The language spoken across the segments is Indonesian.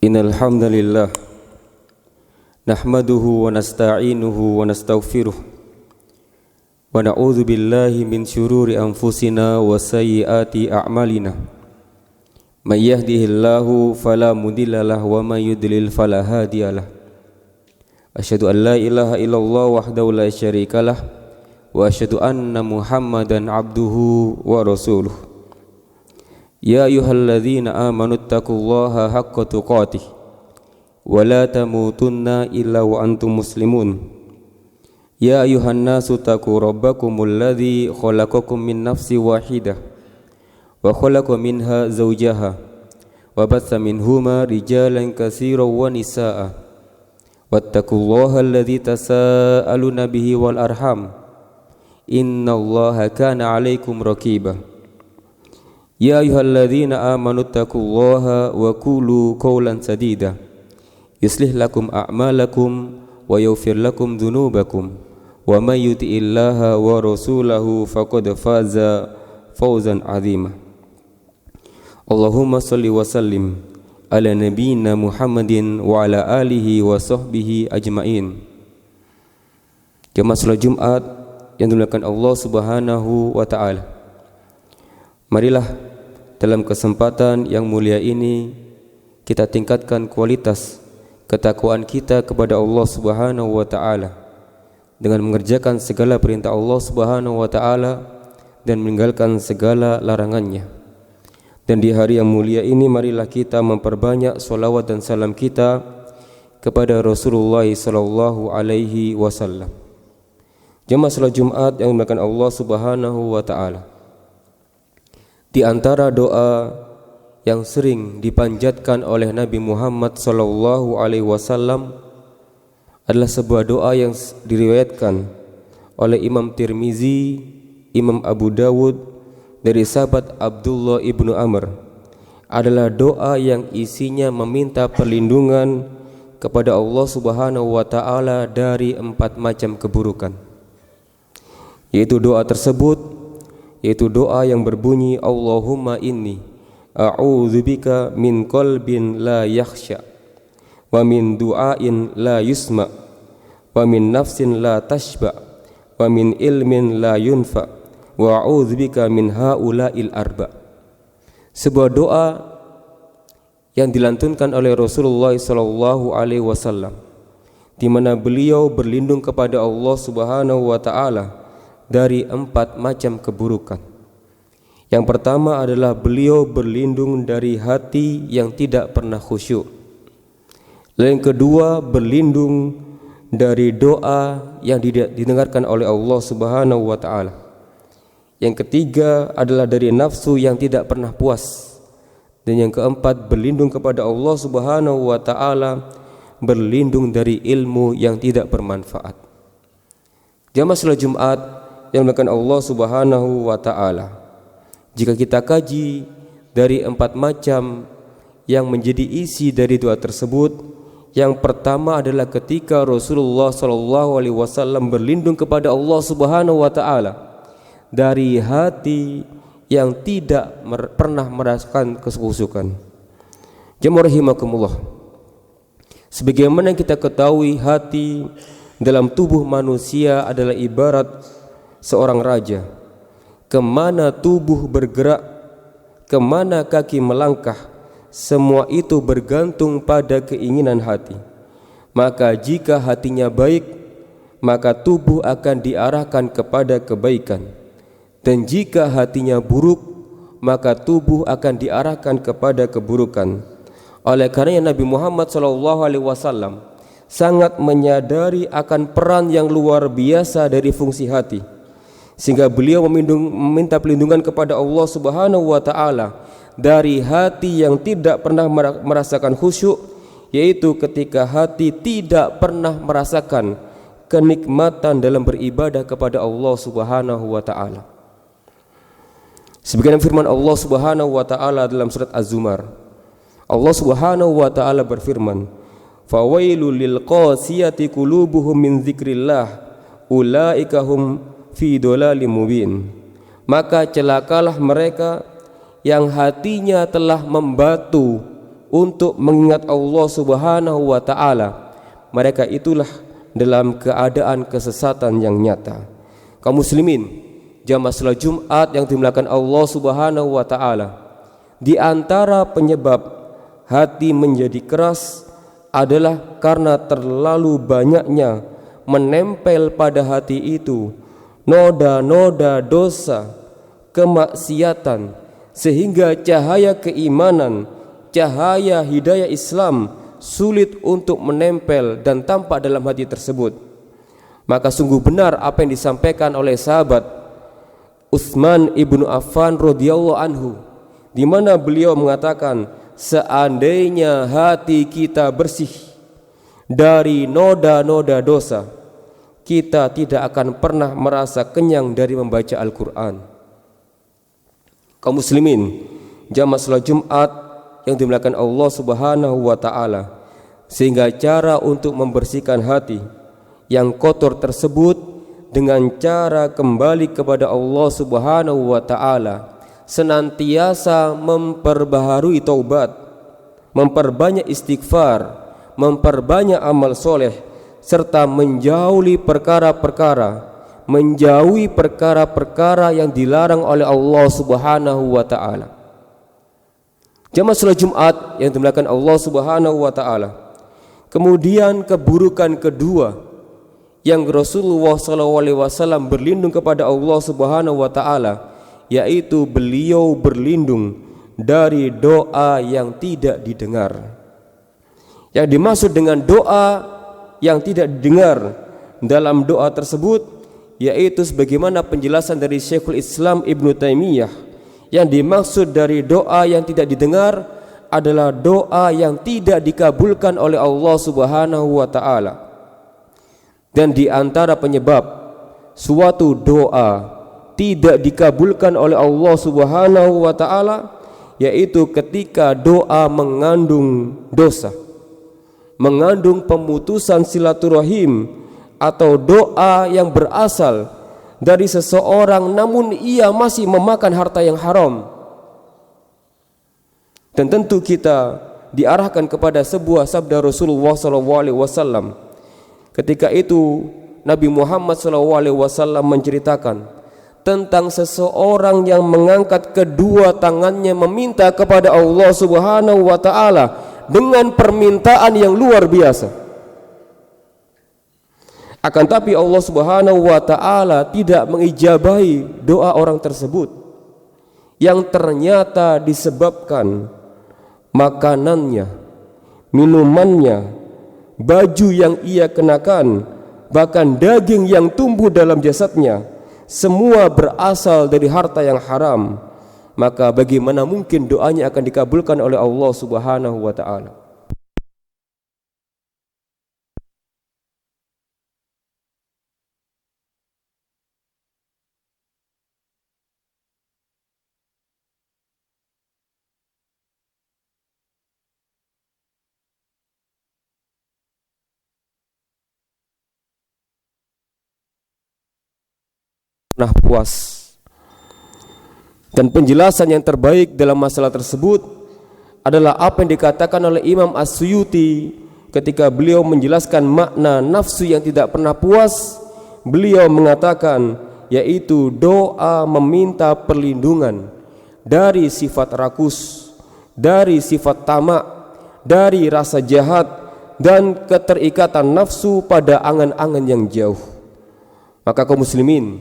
Innal hamdalillah nahmaduhu wa nasta'inuhu wa nastaghfiruh wa na'udzu billahi min syururi anfusina wa sayyiati a'malina. May yahdihillahu fala mudhillalah wa may yudlil fala hadiyalah. Asyhadu an la ilaha illallah wahdahu la syarikalah wa asyhadu anna Muhammadan abduhu wa rasuluh. Ya ayyuhalladzina amanu taqullaha haqqa tuqatih wa la tamutunna illa wa antum muslimun. Ya ayyuhan nasu taqu rabbakumul ladzi khalaqakum min nafsin wahidah wa khalaqa minha zawjaha wa batha minhuma rijalan katsiran wa nisaa'a wattaqullaha alladzi tasaaluna bihi wal arham innallaha kana 'alaikum raqiba. Ya ayyuhalladzina amanu taqullaha wa qulu qawlan sadida yuslih lakum a'malakum wa yaghfir lakum dhunubakum wa may yuti'illaha wa rasulahu faqad faza fawzan 'azima. Allahumma shalli wa sallim ala nabiyyina Muhammadin wa ala alihi wa sahbihi ajmain. Jemaah salat Jumat yang dimuliakan Allah Subhanahu wa taala. Marilah dalam kesempatan yang mulia ini kita tingkatkan kualitas ketakwaan kita kepada Allah Subhanahu wa taala dengan mengerjakan segala perintah Allah Subhanahu wa taala dan meninggalkan segala larangannya. Dan di hari yang mulia ini marilah kita memperbanyak sholawat dan salam kita kepada Rasulullah sallallahu alaihi wasallam. Jemaah salat Jumat yang dimuliakan Allah Subhanahu wa taala. Di antara doa yang sering dipanjatkan oleh Nabi Muhammad sallallahu alaihi wasallam adalah sebuah doa yang diriwayatkan oleh Imam Tirmizi, Imam Abu Dawud dari sahabat Abdullah ibnu Amr. Adalah doa yang isinya meminta perlindungan kepada Allah Subhanahu wa taala dari 4 macam keburukan. Yaitu doa tersebut yaitu doa yang berbunyi Allahumma inni a'udzubika min qalbin la yakhsha wa min du'ain la yusma wa min nafsin la tashba wa min ilmin la yunfa wa a'udzubika min haula'il arba. Sebuah doa yang dilantunkan oleh Rasulullah sallallahu alaihi wasallam di mana beliau berlindung kepada Allah Subhanahu wa taala dari 4 macam keburukan. Yang pertama adalah beliau berlindung dari hati yang tidak pernah khusyuk. Yang kedua berlindung dari doa yang didengarkan oleh Allah Subhanahu wa taala. Yang ketiga adalah dari nafsu yang tidak pernah puas. Dan yang keempat berlindung kepada Allah Subhanahu wa taala, berlindung dari ilmu yang tidak bermanfaat. Jamaah salat Jumat yang dimuliakan Allah Subhanahu wa taala. Jika kita kaji dari 4 macam yang menjadi isi dari doa tersebut, yang pertama adalah ketika Rasulullah sallallahu alaihi wasallam berlindung kepada Allah Subhanahu wa taala dari hati yang tidak pernah merasakan kesusukan. Jemaah rahimakumullah. Sebagaimana kita ketahui, hati dalam tubuh manusia adalah ibarat seorang raja. Kemana tubuh bergerak, kemana kaki melangkah, semua itu bergantung pada keinginan hati. Maka jika hatinya baik, maka tubuh akan diarahkan kepada kebaikan. Dan jika hatinya buruk, maka tubuh akan diarahkan kepada keburukan. Oleh karenanya Nabi Muhammad SAW sangat menyadari akan peran yang luar biasa dari fungsi hati, sehingga beliau meminta perlindungan kepada Allah Subhanahu wa taala dari hati yang tidak pernah merasakan khusyuk, yaitu ketika hati tidak pernah merasakan kenikmatan dalam beribadah kepada Allah Subhanahu wa taala. Sebagaimana firman Allah Subhanahu wa taala dalam surat Az-Zumar. Allah Subhanahu wa taala berfirman, "Fawailul lil qasiyati qulubuhum min dzikrillah ulaika hum fi dhalalim mubin." Maka celakalah mereka yang hatinya telah membatu untuk mengingat Allah Subhanahu wa taala, mereka itulah dalam keadaan kesesatan yang nyata. Kaum muslimin, jamaah salat Jumat yang dimuliakan Allah Subhanahu wa taala, di antara penyebab hati menjadi keras adalah karena terlalu banyaknya menempel pada hati itu noda-noda dosa, kemaksiatan, sehingga cahaya keimanan, cahaya hidayah Islam sulit untuk menempel dan tampak dalam hati tersebut. Maka sungguh benar apa yang disampaikan oleh sahabat Utsman ibnu Affan radhiyallahu anhu, di mana beliau mengatakan, seandainya hati kita bersih dari noda-noda dosa, kita tidak akan pernah merasa kenyang dari membaca Al-Quran. Kaum muslimin, jamaah salat Jumat yang dimuliakan Allah Subhanahu wa taala, sehingga cara untuk membersihkan hati yang kotor tersebut dengan cara kembali kepada Allah Subhanahu wa taala, senantiasa memperbaharui taubat, memperbanyak istighfar, memperbanyak amal soleh, serta menjauhi perkara-perkara yang dilarang oleh Allah Subhanahu wa taala. Jamaah salat Jumat yang dimuliakan Allah Subhanahu wa taala, kemudian keburukan kedua yang Rasulullah SAW berlindung kepada Allah Subhanahu wa taala, yaitu beliau berlindung dari doa yang tidak didengar. Yang dimaksud dengan doa yang tidak didengar dalam doa tersebut yaitu sebagaimana penjelasan dari Syekhul Islam Ibnu Taimiyah, yang dimaksud dari doa yang tidak didengar adalah doa yang tidak dikabulkan oleh Allah Subhanahu wa taala. Dan di antara penyebab suatu doa tidak dikabulkan oleh Allah Subhanahu wa taala yaitu ketika doa mengandung dosa, mengandung pemutusan silaturahim, atau doa yang berasal dari seseorang namun ia masih memakan harta yang haram. Dan tentu kita diarahkan kepada sebuah sabda Rasulullah SAW. Ketika itu Nabi Muhammad SAW menceritakan tentang seseorang yang mengangkat kedua tangannya meminta kepada Allah Subhanahu wa taala dengan permintaan yang luar biasa. Akan tapi Allah Subhanahu wa taala tidak mengijabahi doa orang tersebut, yang ternyata disebabkan makanannya, minumannya, baju yang ia kenakan, bahkan daging yang tumbuh dalam jasadnya, semua berasal dari harta yang haram. Maka bagaimana mungkin doanya akan dikabulkan oleh Allah Subhanahu wa taala? Pernah puas. Dan penjelasan yang terbaik dalam masalah tersebut adalah apa yang dikatakan oleh Imam As-Suyuti ketika beliau menjelaskan makna nafsu yang tidak pernah puas. Beliau mengatakan yaitu doa meminta perlindungan dari sifat rakus, dari sifat tamak, dari rasa jahat dan keterikatan nafsu pada angan-angan yang jauh. Maka kaum muslimin,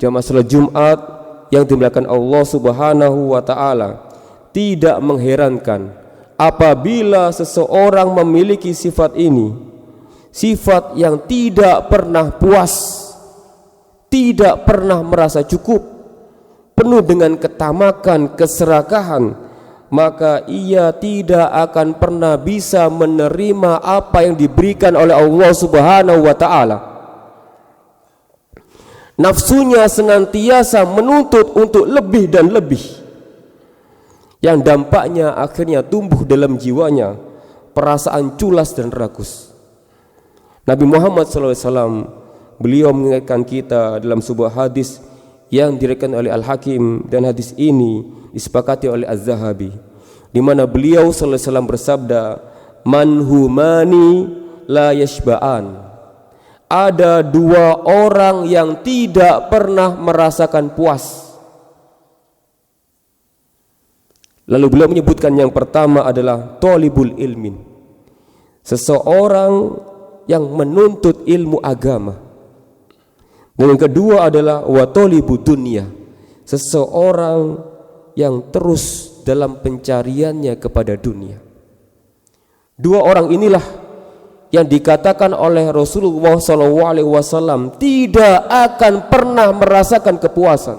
jamaah salat Jumat yang dimuliakan Allah Subhanahu wa taala, tidak mengherankan apabila seseorang memiliki sifat ini, sifat yang tidak pernah puas, tidak pernah merasa cukup, penuh dengan ketamakan, keserakahan, maka ia tidak akan pernah bisa menerima apa yang diberikan oleh Allah Subhanahu wa taala. Nafsunya senantiasa menuntut untuk lebih dan lebih, yang dampaknya akhirnya tumbuh dalam jiwanya perasaan culas dan rakus. Nabi Muhammad SAW beliau mengingatkan kita dalam sebuah hadis yang diriwayatkan oleh Al-Hakim, dan hadis ini disepakati oleh Az-Zahabi, di mana beliau sallallahu alaihi wasallam bersabda, manhumani la yashba'an. Ada dua orang yang tidak pernah merasakan puas. Lalu beliau menyebutkan yang pertama adalah talibul ilmin, seseorang yang menuntut ilmu agama. Dan yang kedua adalah wa talibud dunya, seseorang yang terus dalam pencariannya kepada dunia. Dua orang inilah yang dikatakan oleh Rasulullah SAW tidak akan pernah merasakan kepuasan.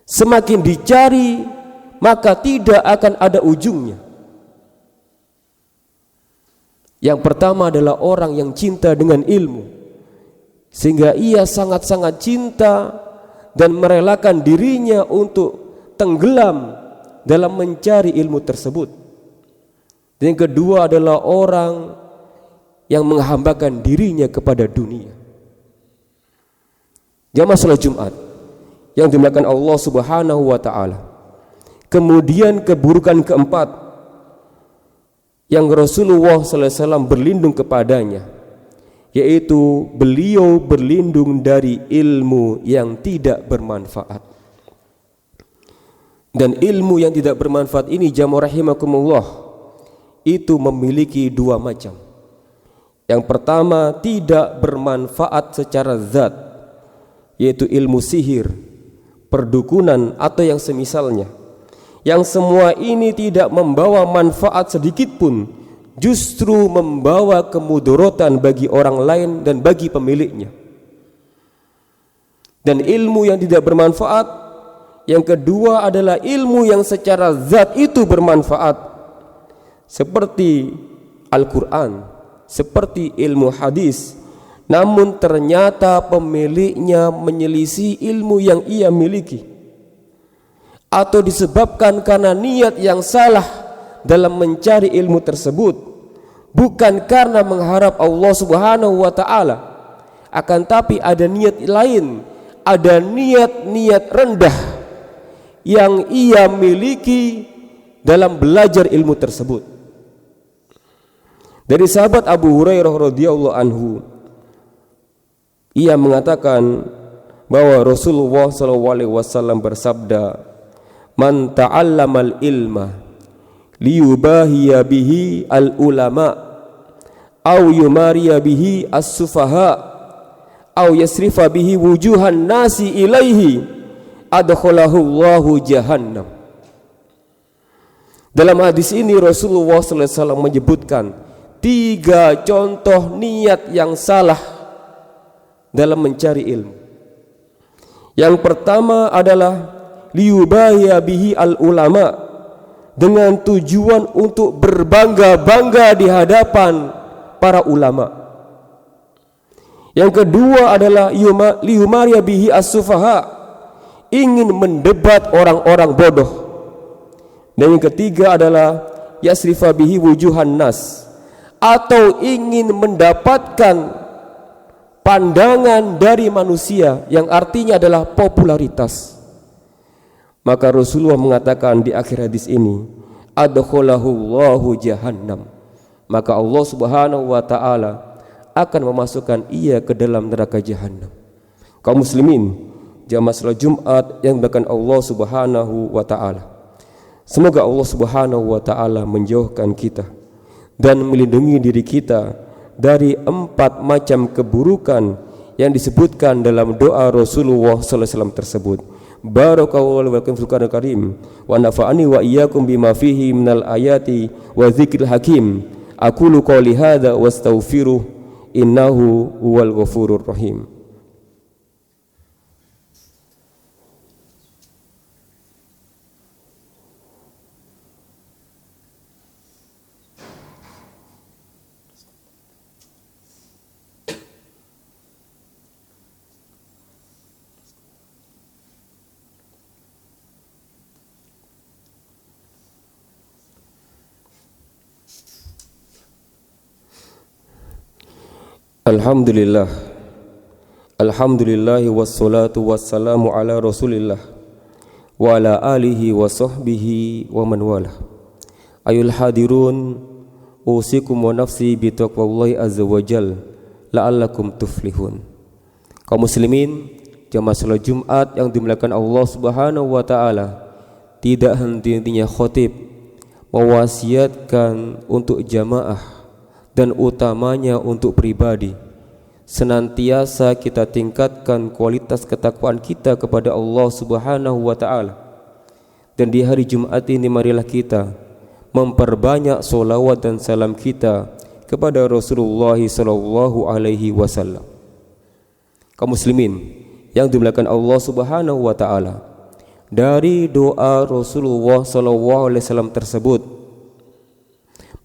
Semakin dicari, maka tidak akan ada ujungnya. Yang pertama adalah orang yang cinta dengan ilmu, sehingga ia sangat-sangat cinta dan merelakan dirinya untuk tenggelam dalam mencari ilmu tersebut. Dan yang kedua adalah orang yang menghambakan dirinya kepada dunia. Jamaah salat Jumat yang dimuliakan Allah Subhanahu wa taala. Kemudian keburukan keempat yang Rasulullah sallallahu alaihi wasallam berlindung kepadanya, yaitu beliau berlindung dari ilmu yang tidak bermanfaat. Dan ilmu yang tidak bermanfaat ini, jamaah rahimakumullah, itu memiliki dua macam. Yang pertama, tidak bermanfaat secara zat, yaitu ilmu sihir, perdukunan atau yang semisalnya, yang semua ini tidak membawa manfaat sedikit pun, justru membawa kemudaratan bagi orang lain dan bagi pemiliknya. Dan ilmu yang tidak bermanfaat yang kedua adalah ilmu yang secara zat itu bermanfaat, seperti Al-Quran, seperti ilmu hadis, namun ternyata pemiliknya menyelisih ilmu yang ia miliki, atau disebabkan karena niat yang salah dalam mencari ilmu tersebut, bukan karena mengharap Allah Subhanahu wa ta'ala, akan tapi ada niat lain, ada niat-niat rendah yang ia miliki dalam belajar ilmu tersebut. Dari sahabat Abu Hurairah radhiyallahu anhu, ia mengatakan bahwa Rasulullah SAW bersabda, man ta'allamal ilma liyubahiya bihi al ulama au yumariya bihi as-sufaha au yasrifa bihi wujuhan nasi ilaihi adkhalahu Allahu jahannam. Dalam hadis ini Rasulullah SAW menyebutkan tiga contoh niat yang salah dalam mencari ilmu. Yang pertama adalah liyubahiya bihi al ulama, dengan tujuan untuk berbangga-bangga di hadapan para ulama. Yang kedua adalah liyumariya bihi as-sufaha, ingin mendebat orang-orang bodoh. Dan yang ketiga adalah yasrifa bihi wujuhan nas, atau ingin mendapatkan pandangan dari manusia, yang artinya adalah popularitas. Maka Rasulullah mengatakan di akhir hadis ini, adkhalahu Allahu jahannam, maka Allah Subhanahu wa ta'ala akan memasukkan ia ke dalam neraka jahannam. Kaum muslimin, jamaah salat Jumat yang dimuliakan Allah Subhanahu wa ta'ala, semoga Allah Subhanahu wa ta'ala menjauhkan kita dan melindungi diri kita dari 4 macam keburukan yang disebutkan dalam doa Rasulullah sallallahu alaihi wasallam tersebut. Barakallahu lakum fil Qur'anil Karim wa nafa'ani wa iyyakum bima fihi minal ayati wa dzikril hakim. Aqulu qouli hadza wastaghfiruh innahu huwal ghafurur rahim. Alhamdulillah, alhamdulillahi wassalatu wassalamu ala rasulillah wa ala alihi wa sahbihi wa man walah. Ayul hadirun, usikum wa nafsi bitaqwallahi azza wa jal la'allakum tuflihun. Kaum muslimin, jamaah salat Jumat yang dimuliakan Allah Subhanahu wa taala, tidak henti-hentinya khatib mewasiatkan untuk jamaah dan utamanya untuk pribadi, senantiasa kita tingkatkan kualitas ketakwaan kita kepada Allah Subhanahu wa taala. Dan di hari Jumat ini marilah kita memperbanyak solawat dan salam kita kepada Rasulullah sallallahu alaihi wasallam. Kaum muslimin yang dimuliakan Allah Subhanahu wa taala, dari doa Rasulullah sallallahu alaihi wasallam tersebut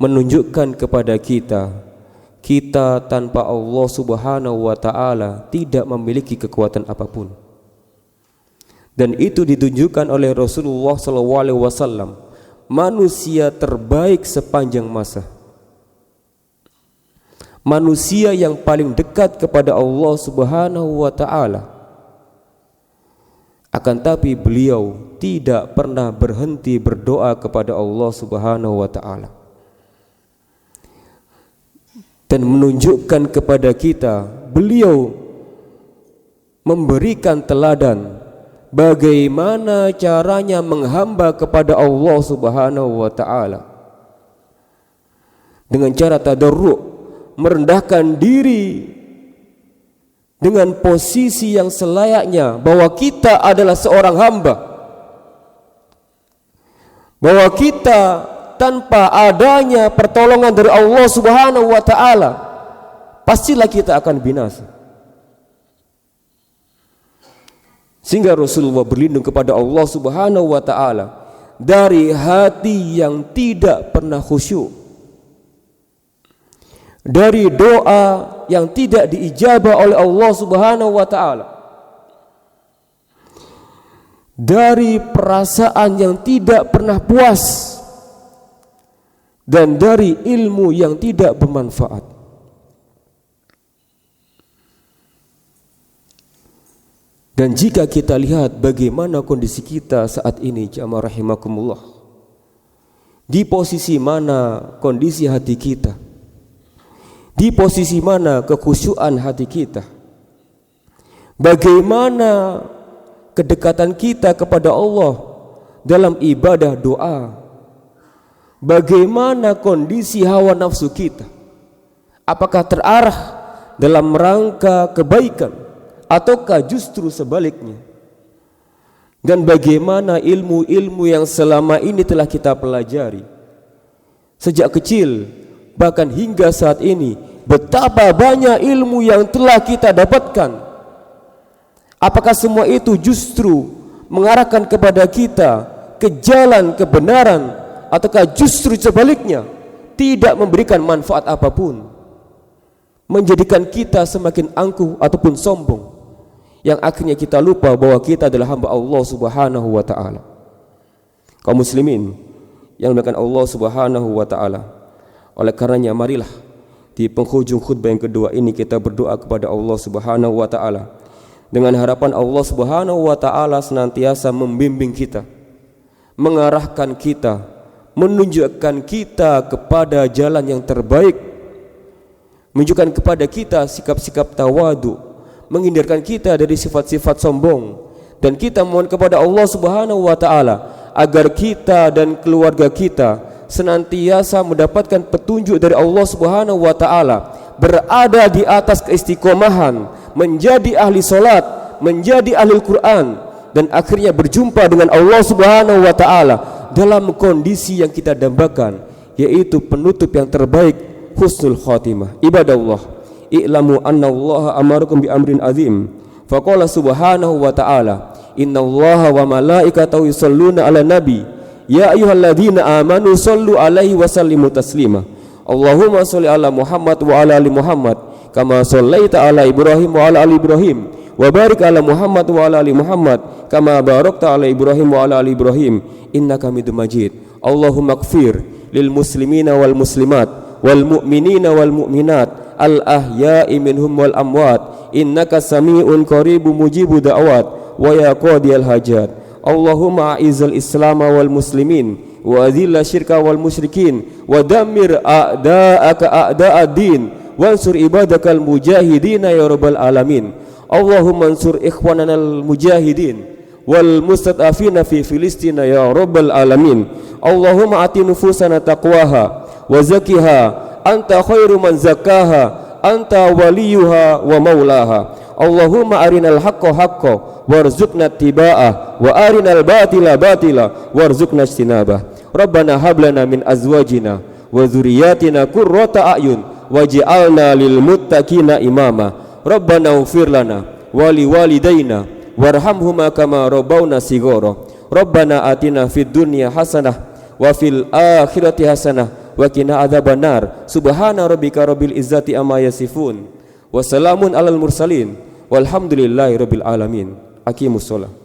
menunjukkan kepada kita tanpa Allah Subhanahu wa taala tidak memiliki kekuatan apapun. Dan itu ditunjukkan oleh Rasulullah sallallahu alaihi wasallam, manusia terbaik sepanjang masa, manusia yang paling dekat kepada Allah Subhanahu wa taala. Akan tapi beliau tidak pernah berhenti berdoa kepada Allah Subhanahu wa taala, dan menunjukkan kepada kita beliau memberikan teladan bagaimana caranya menghamba kepada Allah Subhanahu wa taala dengan cara tadarruk, merendahkan diri dengan posisi yang selayaknya bahwa kita adalah seorang hamba, bahwa kita tanpa adanya pertolongan dari Allah Subhanahu wa taala pastilah kita akan binasa. Sehingga Rasulullah berlindung kepada Allah Subhanahu wa taala dari hati yang tidak pernah khusyuk, dari doa yang tidak diijabah oleh Allah Subhanahu wa taala, dari perasaan yang tidak pernah puas, dan dari ilmu yang tidak bermanfaat. Dan jika kita lihat bagaimana kondisi kita saat ini, jamaah rahimakumullah, di posisi mana kondisi hati kita, di posisi mana kekhusyuan hati kita, bagaimana kedekatan kita kepada Allah dalam ibadah doa, bagaimana kondisi hawa nafsu kita, apakah terarah dalam rangka kebaikan ataukah justru sebaliknya, dan bagaimana ilmu-ilmu yang selama ini telah kita pelajari sejak kecil bahkan hingga saat ini, betapa banyak ilmu yang telah kita dapatkan, apakah semua itu justru mengarahkan kepada kita ke jalan kebenaran ataukah justru sebaliknya tidak memberikan manfaat apapun, menjadikan kita semakin angkuh ataupun sombong, yang akhirnya kita lupa bahwa kita adalah hamba Allah Subhanahu wa taala. Kaum muslimin yang dimuliakan Allah Subhanahu wa taala, oleh karenanya marilah di penghujung khutbah yang kedua ini kita berdoa kepada Allah Subhanahu wa taala dengan harapan Allah Subhanahu wa taala senantiasa membimbing kita, mengarahkan kita, menunjukkan kita kepada jalan yang terbaik, menunjukkan kepada kita sikap-sikap tawadu, menghindarkan kita dari sifat-sifat sombong, dan kita mohon kepada Allah Subhanahu wa taala agar kita dan keluarga kita senantiasa mendapatkan petunjuk dari Allah Subhanahu wa taala, berada di atas keistiqomahan, menjadi ahli salat, menjadi ahli Al-Qur'an, dan akhirnya berjumpa dengan Allah Subhanahu wa taala dalam kondisi yang kita dambakan, yaitu penutup yang terbaik, husnul khatimah. Ibadallah, i'lamu anna Allah amarakum bi amrin azim. Faqala subhanahu wa ta'ala, innallaha wa malaikatahu yusholluna 'alan nabi, ya ayyuhalladzina amanu shollu 'alaihi wa sallimu taslima. Allahumma sholli 'ala Muhammad wa 'ala ali Muhammad kama shallaita 'ala Ibrahim wa 'ala ali Ibrahim, wa barik 'ala Muhammad wa 'ala ali Muhammad kama barakta 'ala Ibrahim wa 'ala ali Ibrahim innaka Hamidum Majid. Allahumma ighfir lil muslimina wal muslimat wal mu'minina wal mu'minat al ahya'i minhum wal amwat innaka sami'un qaribun mujibu da'awat wa ya qadiyal hajat. Allahumma a'izzal Islam wal muslimin wa adhilla syirka wal musyrikin wa dammir a'da'aka a'da'ad-din wansur ibadakal mujahidin ya rabbal alamin. Allahumma ansur ikhwanana al mujahidin wal mustad'afina fi Filistin ya rabbal alamin. Allahumma ati nufusana taqwaha wa zakkiha anta khairu man zakkaha anta waliyuha wa maulaha. Allahumma arinal haqqo haqqo warzuqna ittiba'ah wa arinal batila batila warzuqna ijtinabah. Rabbana hab lana min azwajina wa dzurriyyatina qurrata a'yun waj'alna lil muttaqina imama. Rabbana ighfir lana wa liwalidayna warhamhuma kama rabbawna shighara. Rabbana atina fid dunya hasanah wa fil akhirati hasanah wa qina adzabannar. Subhana rabbika rabbil izzati amma yasifun wa salamun alal mursalin walhamdulillahi rabbil alamin. Aqimus shalah.